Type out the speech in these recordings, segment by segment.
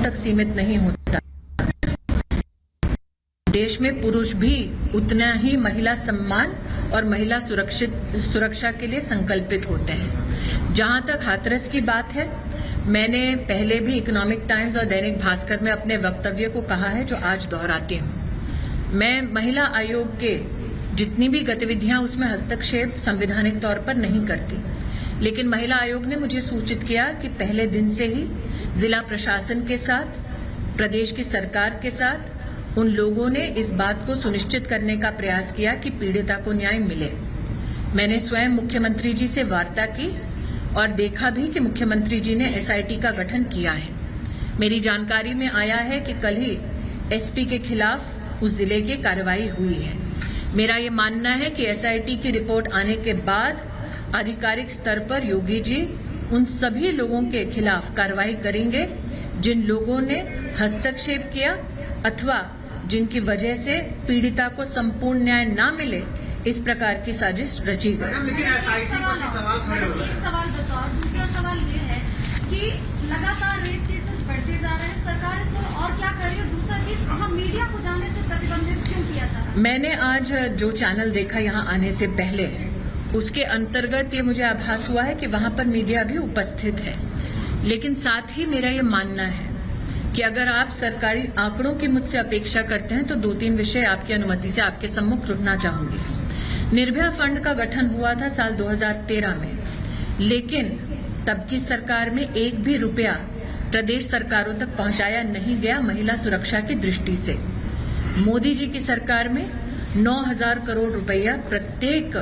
तक सीमित नहीं होता। देश में पुरुष भी उतना ही महिला सम्मान और महिला सुरक्षा के लिए संकल्पित होते हैं। जहां तक हाथरस की बात है, मैंने पहले भी इकोनॉमिक टाइम्स और दैनिक भास्कर में अपने वक्तव्य को कहा है, जो आज दोहराती हूं। मैं महिला आयोग के जितनी भी गतिविधियां उसमें हस्तक्षेप संवैधानिक तौर पर नहीं करती, लेकिन महिला आयोग ने मुझे सूचित किया कि पहले दिन से ही जिला प्रशासन के साथ, प्रदेश की सरकार के साथ उन लोगों ने इस बात को सुनिश्चित करने का प्रयास किया कि पीड़िता को न्याय मिले। मैंने स्वयं मुख्यमंत्री जी से वार्ता की और देखा भी कि मुख्यमंत्री जी ने एसआईटी का गठन किया है। मेरी जानकारी में आया है कि कल ही एसपी के खिलाफ उस जिले की कार्रवाई हुई है। मेरा ये मानना है कि एसआईटी की रिपोर्ट आने के बाद आधिकारिक स्तर पर योगी जी उन सभी लोगों के खिलाफ कार्रवाई करेंगे जिन लोगों ने हस्तक्षेप किया अथवा जिनकी वजह से पीड़िता को संपूर्ण न्याय न मिले, इस प्रकार की साजिश रची गई। दूसरा सवाल ये है कि लगातार रेप केसेस बढ़ते जा रहे हैं, सरकार इसको और क्या कर रही है? दूसरा चीज, वहाँ मीडिया को जाने से प्रतिबंधित क्यों किया जा रहा है? मैंने आज जो चैनल देखा यहाँ आने से पहले, उसके अंतर्गत ये मुझे आभास हुआ है कि वहां पर मीडिया भी उपस्थित है। लेकिन साथ ही मेरा ये मानना है कि अगर आप सरकारी आंकड़ों की मुझसे अपेक्षा करते हैं तो 2-3 विषय आपकी अनुमति से आपके सम्मुख रखना चाहूंगी। निर्भया फंड का गठन हुआ था साल 2013 में, लेकिन तब की सरकार में एक भी रुपया प्रदेश सरकारों तक पहुंचाया नहीं गया महिला सुरक्षा की दृष्टि से। मोदी जी की सरकार में 9,000 करोड़ रुपया प्रत्येक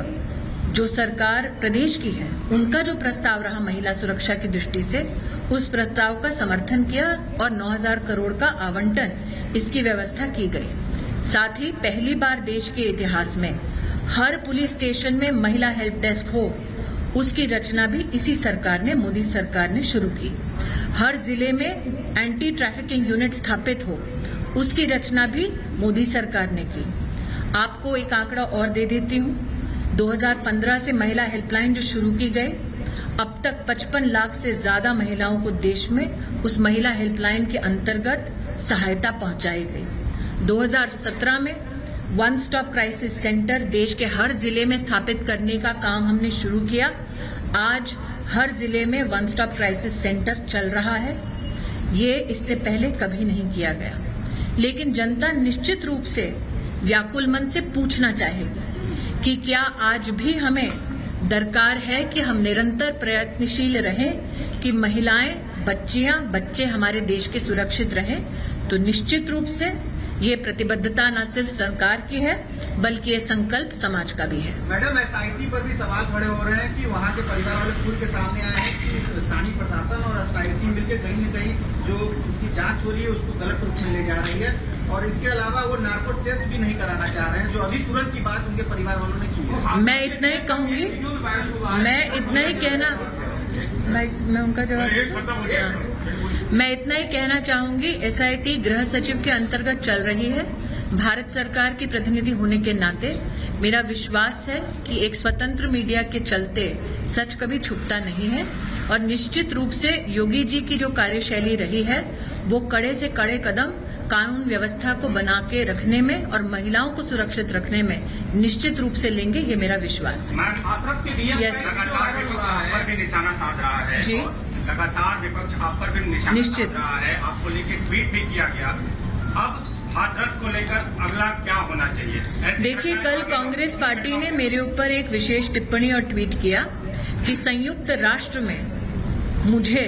जो सरकार प्रदेश की है उनका जो प्रस्ताव रहा महिला सुरक्षा की दृष्टि से, उस प्रस्ताव का समर्थन किया और 9,000 करोड़ का आवंटन इसकी व्यवस्था की गई। साथ ही पहली बार देश के इतिहास में हर पुलिस स्टेशन में महिला हेल्प डेस्क हो, उसकी रचना भी इसी सरकार ने, मोदी सरकार ने शुरू की। हर जिले में एंटी ट्रैफिकिंग यूनिट स्थापित हो, उसकी रचना भी मोदी सरकार ने की। आपको एक आंकड़ा और दे देती हूं, 2015 से महिला हेल्पलाइन जो शुरू की गई, अब तक 55 लाख से ज्यादा महिलाओं को देश में उस महिला हेल्पलाइन के अंतर्गत सहायता पहुंचाई गई। 2017 में वन स्टॉप क्राइसिस सेंटर देश के हर जिले में स्थापित करने का काम हमने शुरू किया। आज हर जिले में वन स्टॉप क्राइसिस सेंटर चल रहा है। ये इससे पहले कभी नहीं किया गया, लेकिन जनता निश्चित रूप से व्याकुल मन से पूछना चाहेगी कि क्या आज भी हमें दरकार है कि हम निरंतर प्रयत्नशील रहें कि महिलाएं, बच्चे हमारे देश के सुरक्षित रहें। तो निश्चित रूप से ये प्रतिबद्धता न सिर्फ सरकार की है, बल्कि ये संकल्प समाज का भी है। मैडम, एसआईटी पर भी सवाल खड़े हो रहे हैं कि वहाँ के परिवार वाले खुल के सामने आए हैं कि स्थानीय प्रशासन और एसआईटी मिलकर कहीं न कहीं जो उनकी जांच हो रही है उसको गलत रूप में ले जा रही है, और इसके अलावा वो नार्को टेस्ट भी नहीं कराना चाह रहे हैं, जो अभी तुरंत की बात उनके परिवार वालों ने की है। मैं इतना ही कहूंगी, मैं उनका जवाब मैं इतना ही कहना चाहूंगी, एसआईटी गृह सचिव के अंतर्गत चल रही है। भारत सरकार की प्रतिनिधि होने के नाते मेरा विश्वास है कि एक स्वतंत्र मीडिया के चलते सच कभी छुपता नहीं है, और निश्चित रूप से योगी जी की जो कार्यशैली रही है वो कड़े से कड़े कदम कानून व्यवस्था को बना के रखने में और महिलाओं को सुरक्षित रखने में निश्चित रूप से लेंगे, ये मेरा विश्वास है। यस, लगातार भी निशाना साध रहा है जी, लगातार विपक्ष आप पर भी निशाना निश्चित साध रहा है, आपको लेकर ट्वीट भी किया गया। अब हाथरस को लेकर अगला क्या होना चाहिए? देखिए, कल कांग्रेस पार्टी ने मेरे ऊपर एक विशेष टिप्पणी और ट्वीट किया कि संयुक्त राष्ट्र में मुझे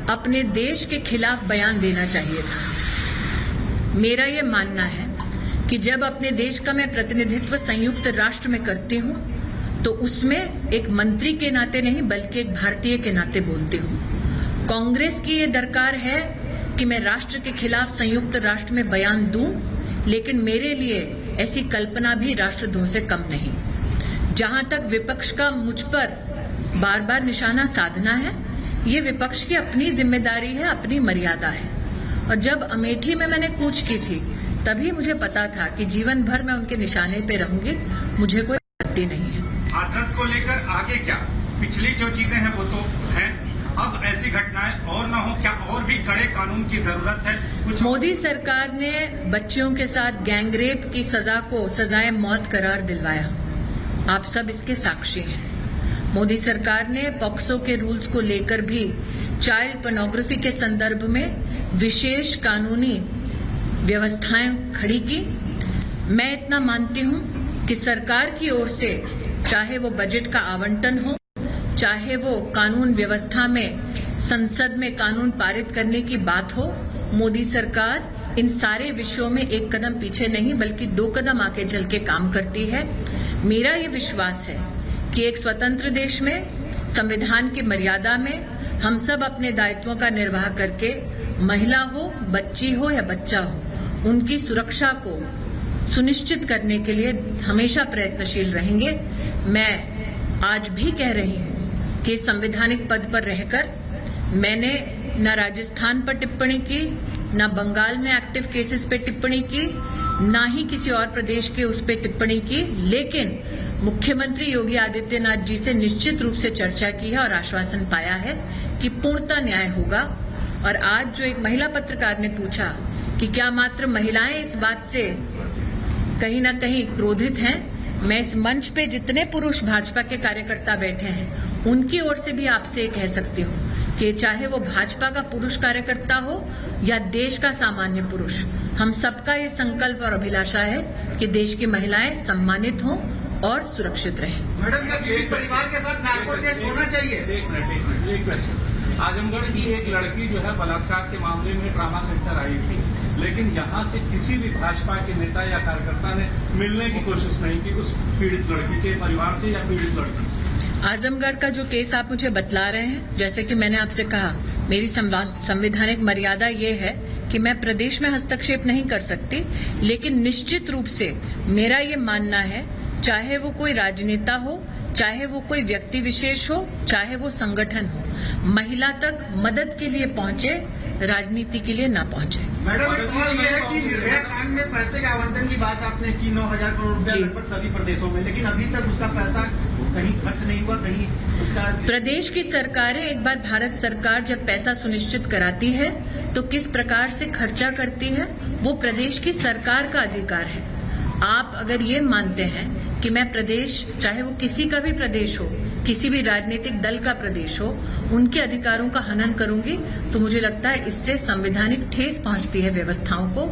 अपने देश के खिलाफ बयान देना चाहिए था। मेरा ये मानना है कि जब अपने देश का मैं प्रतिनिधित्व संयुक्त राष्ट्र में करती हूँ तो उसमें एक मंत्री के नाते नहीं बल्कि एक भारतीय के नाते बोलती हूँ। कांग्रेस की ये दरकार है कि मैं राष्ट्र के खिलाफ संयुक्त राष्ट्र में बयान दूं, लेकिन मेरे लिए ऐसी कल्पना भी राष्ट्रद्रोह से कम नहीं। जहां तक विपक्ष का मुझ पर बार बार निशाना साधना है, ये विपक्ष की अपनी जिम्मेदारी है, अपनी मर्यादा है। और जब अमेठी में मैंने कूच की थी तभी मुझे पता था कि जीवन भर मैं उनके निशाने पे रहूंगी, मुझे कोई आपत्ति नहीं है। हाथरस को लेकर आगे क्या? पिछली जो चीजें हैं वो तो हैं, अब ऐसी घटनाएं और न हो, क्या और भी कड़े कानून की जरूरत है? कुछ मोदी सरकार ने बच्चियों के साथ गैंगरेप की सजा को सजाए मौत करार दिलवाया। आप सब इसके साक्षी हैं। मोदी सरकार ने पॉक्सो के रूल्स को लेकर भी चाइल्ड पोर्नोग्राफी के संदर्भ में विशेष कानूनी व्यवस्थाएं खड़ी की। मैं इतना मानती हूं कि सरकार की ओर से चाहे वो बजट का आवंटन हो, चाहे वो कानून व्यवस्था में संसद में कानून पारित करने की बात हो, मोदी सरकार इन सारे विषयों में एक कदम पीछे नहीं बल्कि 2 कदम आगे चल के काम करती है। मेरा ये विश्वास है कि एक स्वतंत्र देश में संविधान की मर्यादा में हम सब अपने दायित्वों का निर्वाह करके महिला हो, बच्ची हो या बच्चा हो, उनकी सुरक्षा को सुनिश्चित करने के लिए हमेशा प्रयत्नशील रहेंगे। मैं आज भी कह रही हूं कि संवैधानिक पद पर रहकर मैंने न राजस्थान पर टिप्पणी की, न बंगाल में एक्टिव केसेस पे टिप्पणी की, न ही किसी और प्रदेश के उस पे टिप्पणी की, लेकिन मुख्यमंत्री योगी आदित्यनाथ जी से निश्चित रूप से चर्चा की है और आश्वासन पाया है कि पूर्णतः न्याय होगा। और आज जो एक महिला पत्रकार ने पूछा कि क्या मात्र महिलाएं इस बात से कहीं न कहीं क्रोधित हैं, मैं इस मंच पे जितने पुरुष भाजपा के कार्यकर्ता बैठे हैं उनकी ओर से भी आपसे कह सकती हूँ कि चाहे वो भाजपा का पुरुष कार्यकर्ता हो या देश का सामान्य पुरुष, हम सबका ये संकल्प और अभिलाषा है कि देश की महिलाएं सम्मानित हों और सुरक्षित रहें। मैडम, क्या पीड़ित परिवार के साथ नार्को टेस्ट होना चाहिए? एक क्वेश्चन। आजमगढ़ की एक लड़की जो है बलात्कार के मामले में ट्रामा सेंटर आई थी, लेकिन यहाँ से किसी भी भाजपा के नेता या कार्यकर्ता ने मिलने की कोशिश नहीं की उस पीड़ित लड़की के परिवार से या पीड़ित लड़की से। आजमगढ़ का जो केस आप मुझे बतला रहे हैं, जैसे कि मैंने आपसे कहा, मेरी संवैधानिक मर्यादा ये है कि मैं प्रदेश में हस्तक्षेप नहीं कर सकती, लेकिन निश्चित रूप से मेरा ये मानना है, चाहे वो कोई राजनेता हो, चाहे वो कोई व्यक्ति विशेष हो, चाहे वो संगठन हो, महिला तक मदद के लिए पहुंचे, राजनीति के लिए ना पहुंचे। मैडम, एक सवाल ये है कि निर्भया कांड में पैसे के आवंटन की बात आपने की, 9,000 करोड़ रुपया लगभग सभी प्रदेशों में, लेकिन अभी तक उसका पैसा कहीं खर्च नहीं हुआ, कहीं उसका। प्रदेश की सरकारें, एक बार भारत सरकार जब पैसा सुनिश्चित कराती है तो किस प्रकार से खर्चा करती है वो प्रदेश की सरकार का अधिकार है। आप अगर ये मानते हैं कि मैं प्रदेश, चाहे वो किसी का भी प्रदेश हो, किसी भी राजनीतिक दल का प्रदेश हो, उनके अधिकारों का हनन करूंगी, तो मुझे लगता है इससे संवैधानिक ठेस पहुंचती है व्यवस्थाओं को।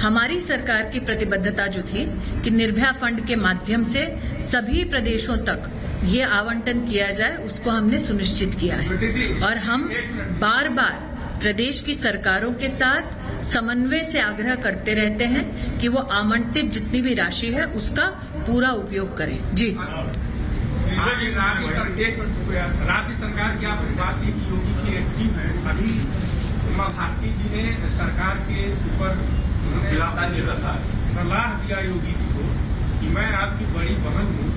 हमारी सरकार की प्रतिबद्धता जो थी कि निर्भया फंड के माध्यम से सभी प्रदेशों तक ये आवंटन किया जाए, उसको हमने सुनिश्चित किया है और हम बार बार प्रदेश की सरकारों के साथ समन्वय से आग्रह करते रहते हैं कि वो आवंटित जितनी भी राशि है उसका पूरा उपयोग करें। जी, राज्य सरकार की आपने बात की कि योगी की एक टीम है, अभी उमा भारती जी ने सरकार के ऊपर सलाह दिया योगी जी को कि मैं आपकी बड़ी बहन हूँ,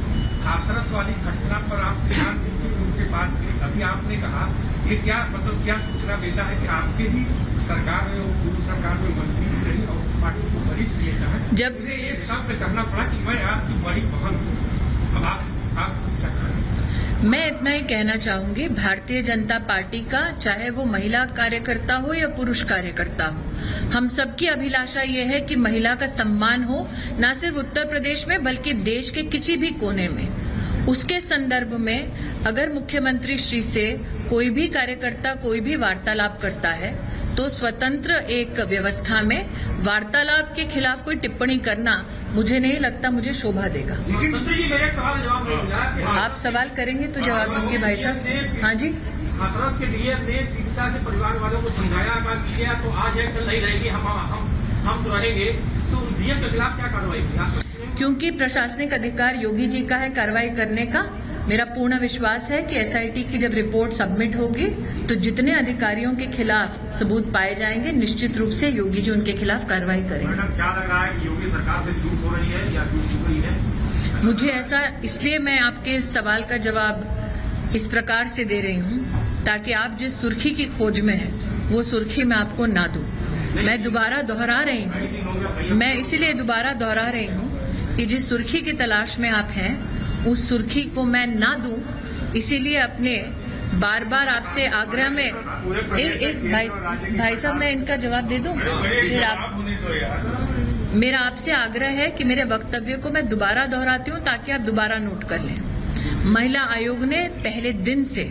हाथरस वाली घटना पर आप ध्यान दीजिए, उनसे बात की। अभी आपने कहा ये क्या मतलब क्या सूचना देता है कि आपके ही सरकार में और पूर्व सरकार में मंत्री रही और पार्टी को वरिष्ठ नेता है, जब ये शब्द करना पड़ा कि मैं आपकी बड़ी बहन हूँ। अब आप क्या करें? मैं इतना ही कहना चाहूंगी, भारतीय जनता पार्टी का चाहे वो महिला कार्यकर्ता हो या पुरुष कार्यकर्ता हो, हम सबकी अभिलाषा ये है कि महिला का सम्मान हो, न सिर्फ उत्तर प्रदेश में बल्कि देश के किसी भी कोने में। उसके संदर्भ में अगर मुख्यमंत्री श्री से कोई भी कार्यकर्ता कोई भी वार्तालाप करता है तो स्वतंत्र एक व्यवस्था में वार्तालाप के खिलाफ कोई टिप्पणी करना मुझे नहीं लगता मुझे शोभा देगा। आप सवाल करेंगे तो जवाब दूंगी भाई साहब। हाँ जी, हाथरस के लिए ने पीड़िता के परिवार वालों को समझाया, बात किया, तो आज है कल नहीं रहेगी, हम तो रहेंगे, तो डीएम के खिलाफ क्या कार्रवाई की? क्योंकि प्रशासनिक अधिकार योगी जी का है कार्रवाई करने का, मेरा पूर्ण विश्वास है कि एसआईटी की जब रिपोर्ट सबमिट होगी तो जितने अधिकारियों के खिलाफ सबूत पाए जाएंगे, निश्चित रूप से योगी जी उनके खिलाफ कार्रवाई करेंगे। मैडम, क्या लग रहा है कि योगी सरकार से झूठ हो रही है या झूठ हो रही है? मुझे ऐसा इसलिए मैं आपके इस सवाल का जवाब इस प्रकार से दे रही हूँ ताकि आप जिस सुर्खी की खोज में है वो सुर्खी मैं आपको ना दूं। मैं दोबारा दोहरा रही हूँ, मैं इसीलिए दोबारा दोहरा रही हूँ कि जिस सुर्खी की तलाश में आप हैं उस सुर्खी को मैं ना दूं, इसीलिए अपने बार बार आपसे आग्रह में एक भाई साहब मैं इनका जवाब दे दूं फिर आप मेरा आपसे आग्रह है कि मेरे वक्तव्य को मैं दोबारा दोहराती हूं ताकि आप दोबारा नोट कर लें। महिला आयोग ने पहले दिन से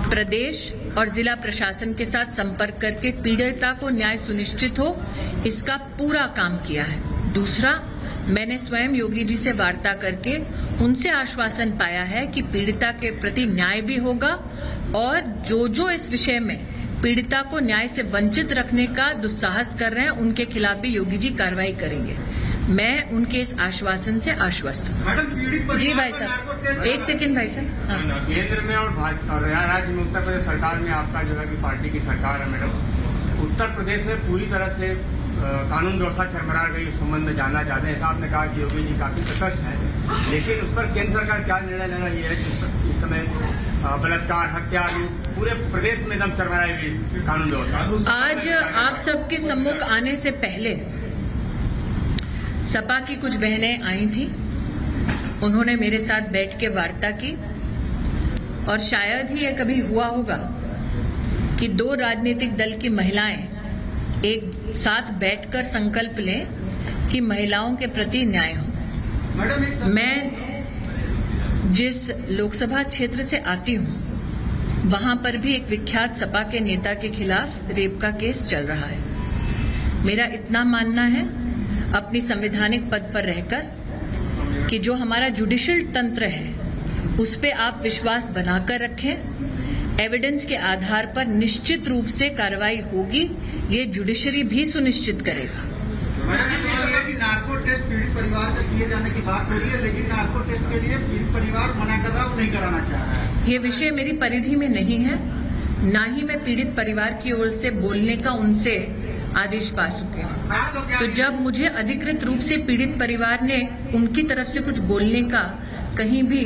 प्रदेश और जिला प्रशासन के साथ संपर्क करके पीड़िता को न्याय सुनिश्चित हो इसका पूरा काम किया है। दूसरा, मैंने स्वयं योगी जी से वार्ता करके उनसे आश्वासन पाया है कि पीड़िता के प्रति न्याय भी होगा और जो इस विषय में पीड़िता को न्याय से वंचित रखने का दुस्साहस कर रहे हैं उनके खिलाफ भी योगी जी कार्रवाई करेंगे। मैं उनके इस आश्वासन से आश्वस्त हूँ। मैडम, पीड़ित जी परिवार भाई का साहब, नार्को टेस्ट- एक सेकंड भाई साहब। हाँ। केंद्र में और राज्य में उत्तर प्रदेश सरकार में आपका जो है कि पार्टी की सरकार है मैडम। उत्तर प्रदेश में पूरी तरह से कानून व्यवस्था चरमरा गई, उस संबंध में जानना चाहते हैं। साहब ने कहा कि योगी जी काफी सतर्क है, लेकिन उस पर केंद्र सरकार क्या निर्णय लेना ये है कि इस समय बलात्कार, हत्या, लूट पूरे प्रदेश में एकदम चरमराई हुई कानून व्यवस्था। आज आप सबके सम्मुख आने से पहले सपा की कुछ बहनें आई थी, उन्होंने मेरे साथ बैठ के वार्ता की और शायद ही ये कभी हुआ होगा कि दो राजनीतिक दल की महिलाएं एक साथ बैठकर संकल्प लें कि महिलाओं के प्रति न्याय हो। मैडम, एक सवाल- मैं जिस लोकसभा क्षेत्र से आती हूं वहां पर भी एक विख्यात सपा के नेता के खिलाफ रेप का केस चल रहा है। मेरा इतना मानना है अपनी संवैधानिक पद पर रहकर कि जो हमारा जुडिशियल तंत्र है उस पे आप विश्वास बनाकर रखें। एविडेंस के आधार पर निश्चित रूप से कार्रवाई होगी, ये जुडिशरी भी सुनिश्चित करेगा। मैडम, ये सवाल है कि नार्को टेस्ट पीड़ित परिवार का किए जाने की बात हो रही है, लेकिन नार्को टेस्ट के लिए पीड़ित परिवार मना कर रहा है, वो नहीं कराना चाह रहा है। ये विषय मेरी परिधि में नहीं है, ना ही मैं पीड़ित परिवार की ओर से बोलने का उनसे आदेश पा चुके हैं। तो जब मुझे अधिकृत रूप से पीड़ित परिवार ने उनकी तरफ से कुछ बोलने का कहीं भी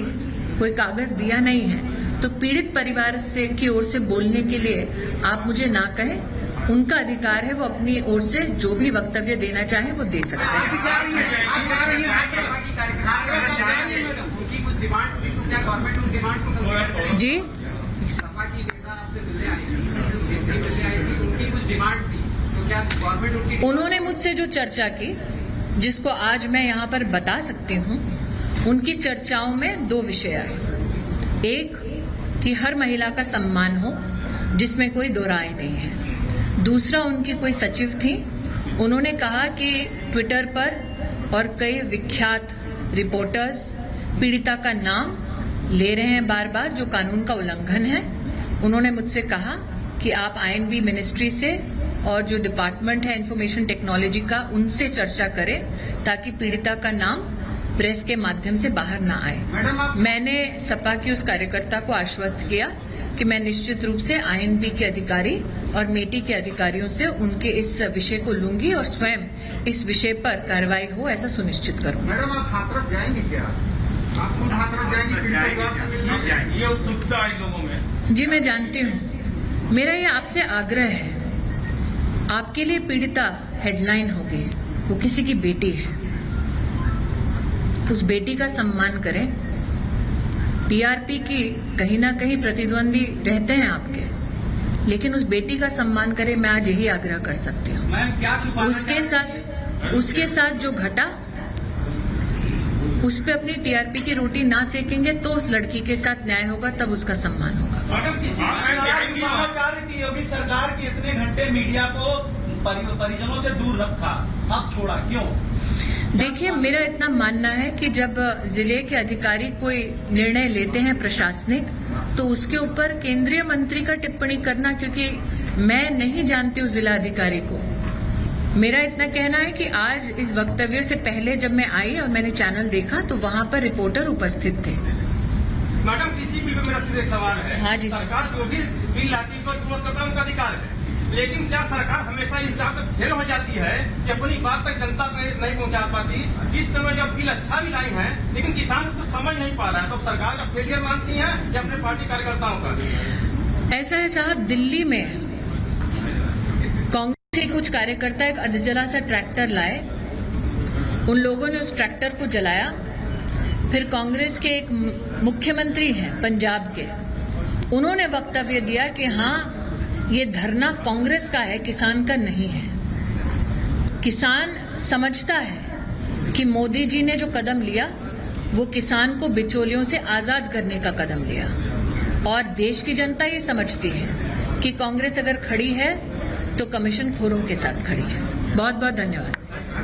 कोई कागज दिया नहीं है, तो पीड़ित परिवार से की ओर से बोलने के लिए आप मुझे ना कहें। उनका अधिकार है, वो अपनी ओर से जो भी वक्तव्य देना चाहे वो दे सकते हैं। आप जा रही हैं, आप जा रही हैं, उनकी कुछ डिमांड थी तो क्या गवर्नमेंट उन डिमांड को कंसीडर करेगी? जी, सपा की नेता आपसे मिलने आई थी, उनकी कुछ डिमांड थी तो क्या गवर्नमेंट उनकी उन्होंने मुझसे जो चर्चा की जिसको आज मैं यहाँ पर बता सकती हूँ, उनकी चर्चाओं में दो विषय आए। एक कि हर महिला का सम्मान हो जिसमें कोई दो राय नहीं है। दूसरा, उनकी कोई सचिव थी, उन्होंने कहा कि ट्विटर पर और कई विख्यात रिपोर्टर्स पीड़िता का नाम ले रहे हैं बार बार, जो कानून का उल्लंघन है। उन्होंने मुझसे कहा कि आप आईएनबी मिनिस्ट्री से और जो डिपार्टमेंट है इंफॉर्मेशन टेक्नोलॉजी का, उनसे चर्चा करें ताकि पीड़िता का नाम प्रेस के माध्यम से बाहर ना आए। मैडम, आप मैंने सपा की उस कार्यकर्ता को आश्वस्त किया कि मैं निश्चित रूप से आईएनबी के अधिकारी और मेटी के अधिकारियों से उनके इस विषय को लूंगी और स्वयं इस विषय पर कार्रवाई हो ऐसा सुनिश्चित करूंगी। मैडम, आप हाथरस जाएंगी क्या? आप खुद हाथरस जाएंगी पीड़ित परिवार से मिलने? ये उत्सुकता है लोगों में। जी, मैं जानती हूँ। मेरा ये आपसे आग्रह है, आपके लिए पीड़िता हेडलाइन होगी, वो किसी की बेटी है, उस बेटी का सम्मान करें। टीआरपी की कहीं ना कहीं प्रतिद्वंदी रहते हैं आपके, लेकिन उस बेटी का सम्मान करें। मैं आज यही आग्रह कर सकती हूँ। मैम, क्या उसके साथ जो घटा उस पे अपनी टीआरपी की रोटी ना सेकेंगे तो उस लड़की के साथ न्याय होगा, तब उसका सम्मान होगा। मैडम, किसी की योगी सरकार के इतने घंटे मीडिया को परिजनों से दूर रखा, अब छोड़ा क्यों? देखिए, मेरा इतना मानना है कि जब जिले के अधिकारी कोई निर्णय लेते हैं प्रशासनिक, तो उसके ऊपर केंद्रीय मंत्री का टिप्पणी करना, क्योंकि मैं नहीं जानती हूँ जिला अधिकारी को। मेरा इतना कहना है कि आज इस वक्तव्य से पहले जब मैं आई और मैंने चैनल देखा तो वहां पर रिपोर्टर उपस्थित थे। मैडम, किसी भी मेरा सीधे सवाल है। हाँ जी, सर। सरकार जो भी बिल लाती है उसको करता है, उनका अधिकार है, लेकिन क्या सरकार हमेशा इस बात पर फेल हो जाती है कि अपनी बात तक जनता तक नहीं पहुंचा पाती? इस समय जब बिल अच्छा भी लाई है लेकिन किसान उसको समझ नहीं पा रहा है, तो सरकार का फेलियर मानती है या अपने पार्टी कार्यकर्ताओं का? ऐसा है साहब, दिल्ली में कांग्रेस के कुछ कार्यकर्ता एक अधजला सा ट्रैक्टर लाए, उन लोगों ने उस ट्रैक्टर को जलाया। फिर कांग्रेस के एक मुख्यमंत्री हैं पंजाब के, उन्होंने वक्तव्य दिया कि हाँ, ये धरना कांग्रेस का है, किसान का नहीं है। किसान समझता है कि मोदी जी ने जो कदम लिया वो किसान को बिचौलियों से आजाद करने का कदम लिया, और देश की जनता ये समझती है कि कांग्रेस अगर खड़ी है तो कमीशन खोरों के साथ खड़ी है। बहुत बहुत धन्यवाद।